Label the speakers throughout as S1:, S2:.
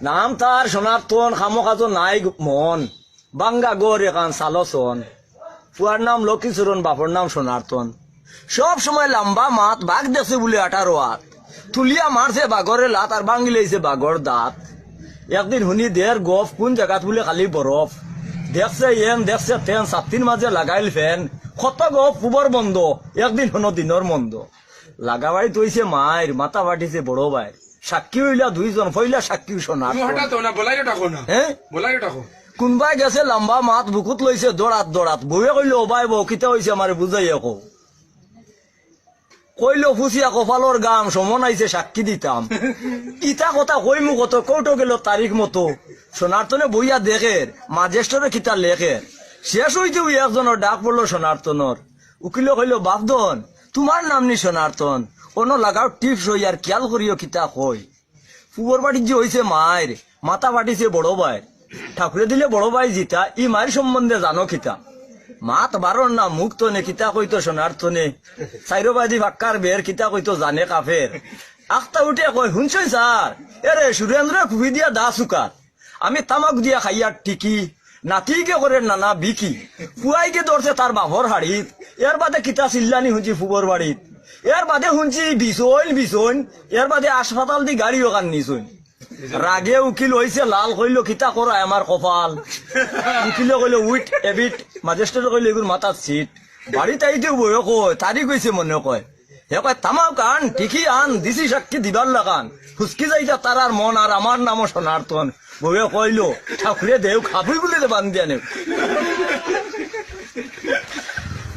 S1: নাম তার সনাতন, খামোখাজো নাই মন, বাঙ্গা গোর এখান সালসন। ফুয়ার নাম লক্ষ্মীচরণ, বাপর নাম সনাতন। সব সময় লম্বা মাত, বাঘ দেখছে বলে 18 হাত, তুলিয়া মারছে বাঘরের লাত আর ভাঙ্গি লইছে বাঘর দাঁত। একদিন শুনি দের গফ, কোন জায়গাত বলে খালি বরফ, দেখছে এন দেখছে তেন, ছাতির মাঝে লাগাইল ফেন, কত গফ পুবর বন্ধ, একদিন হনো দিনর মন্দ। লাগাবাই তৈছে মায়ের, মাথা বাটিছে বড় ভাই, সাক্ষী হইলা 2 জন, পইলা সাক্ষী সনাতন। হ্যাঁ, কোনবাই গেছে লম্বা মাত, বুকুত লইছে দৌড়াত দৌড়াত, বউয়ে কইল ও ভাই বউ কিতা হইছে আমার বুঝাই কো। কইল ফুসিয়া কপালর গাম, সমন আইছে সাক্ষী দিতাম। ইটা কথা কইমু কত, কৌটো গেল তারিখ মতো। সনাতনে বইয়া দেখের, মাজেস্টরে কিতা লেখের। শেষ হইতে একজনের ডাক পড়লো সনাতনর। উকিল কইল বাপদন, তোমার নাম নি সনাতন, অন্য লাগাও টিপস হই আর খেয়াল করিও কিতা কই। পুবর বাড়ির যে হইছে মায়ের, মাথা বাটিছে বড় ভাই, ঠাকুরে দিলে বড় ভাই জিতা, ই মায়ের সম্বন্ধে জানো কিতা। মাত বারণ না মুক্ত নে, কিতা কইতো সনাতনে, চাইরবাদী ভাক্কার বের, কিতা কইতো জানে কাফের। আখতা উঠে কয় শুনছই স্যার, এরে সুরেন্দ্র খুবই দিয়া দা চুকার, আমি তামাক দিয়া খাইয়ার টিকি, নাতিকে করে নানা বিকি, পুয়াইকে ধরছে তার বাপর হাড়িত। এর বাদে কিতা চিল্লানি শুনছি ফুবর বাড়িত, এর বাদে শুনছি বিছইন, এর বাদে হাসপাতাল দি গাড়ি ওখান নিছুন। রাগে উকিল হইছে লাল, কইল কিতা করা আমার কপাল। উকিলে কইল উইট এবিট, ম্যাজিস্ট্রেট কইল এগুলো মাথার সিট। বাড়িতে আইতে বয়ে কয় তারিখ হইছে মনে কয়, হে কয় তামাক আন ঠিকই আন, দিছি সাক্ষী দিবার লাগান, ফুসকি যাইতা তার আর মন, আর আমার নামও সনাতন। বউয়ে কইল ঠাকুরে দেও খাবি বলে বান্ধি আনে।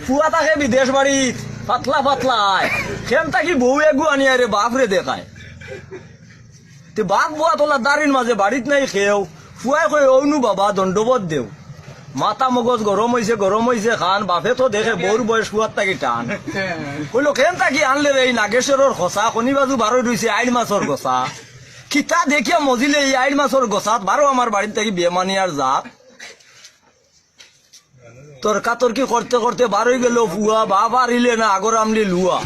S1: ফুয়া থাকে বিদেশ বাড়িত, পাতলা পাতলায়, খেন থাকি বউ এগু আনিয়া রে বাপরে দেখায়। বাঘ বুয়া তোলা দাঁড়ির মাঝে বাড়িত নাই খেয়েও, ফুয়াই কয়ে অনু বাবা দণ্ডবোধ দেও। মাথা মগজ গরম হইছে খান, বাপে তো দেখে বউর বয়স ফুয়ার থাকি টান। কইল কেন থাকি আনলে রে এই নাগেশ্বরের খসা, শনি বাজু 12 রইছে আইল মাছর গছা। কিতা দেখিয়া মজিলে এই আইল মাছর গছাত, বারো আমার বাড়ির থাকি বেমানি আর জাত। তর্কাতর্কি করতে করতে বারোই গেল ফুয়া, বাবা রিলে না আগর আমলি লুয়া।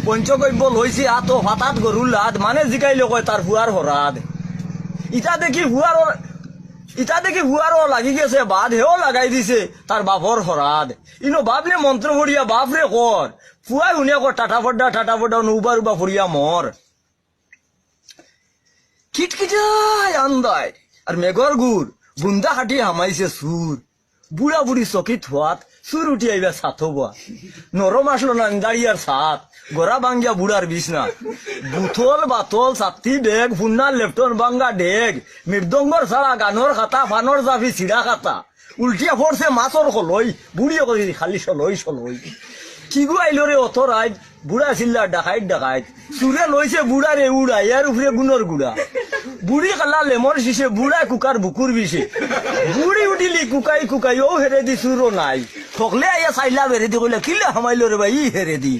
S1: পঞ্চগব্য লইছে আতো হঠাৎ গরুর লাদ, মানে জিকাইলে কয় তার ফুয়ার হরাদ। ইটা দেখি ফুয়ারও লাগি গেছে বাদ, হেও লাগাই দিছে তার বাপর হরাদ। ইনো বাপলে মন্ত্র ভরিয়া বাপরে কর, ফুয়াই শুনিয়া কর টাটা ফড্ডা নৌবা রুবা ফরিয়া মর। খিটখিটাই আন্দায় আর মেঘর গুড়, বুন্দা খাটি হামাইছে সুর। বুড়া বুড়ি চকিত হওয়াত সুর উঠি আইবা সাথ হবা, নরম আসলো না দাঁড়িয়ার সাথ, গোড়া ভাঙ্গিয়া বুড়ার বিছনা। বুথল বাতল ছাতি ডেগ, ফুন্নার লেফটন বাঙ্গা ডেগ, মৃদঙ্গর ছাড়া গানর খাতা, ফানর জাফি চিড়া খাতা, উল্টিয়া পড়ছে মাছর খলই, বুড়িয়ে কই খালি সলই। কি গু আইলো রে অত রাইত, বুড়া চিল্লা ডাকাইত, চুরে লইছে বুড়া রে উড়াই, এর উপরে গুণর গুড়া। বুড়ি কালা লেমর শিশে, বুড়ায় কুকার বুকুর বিষে। বুড়ি উঠিলি কুকাই ও হেরে দি চুরো নাই, সকলে আইয়া চাইলা বেরে দি কইলে কিলে হামাইলো রে ভাই ই হেরে দি।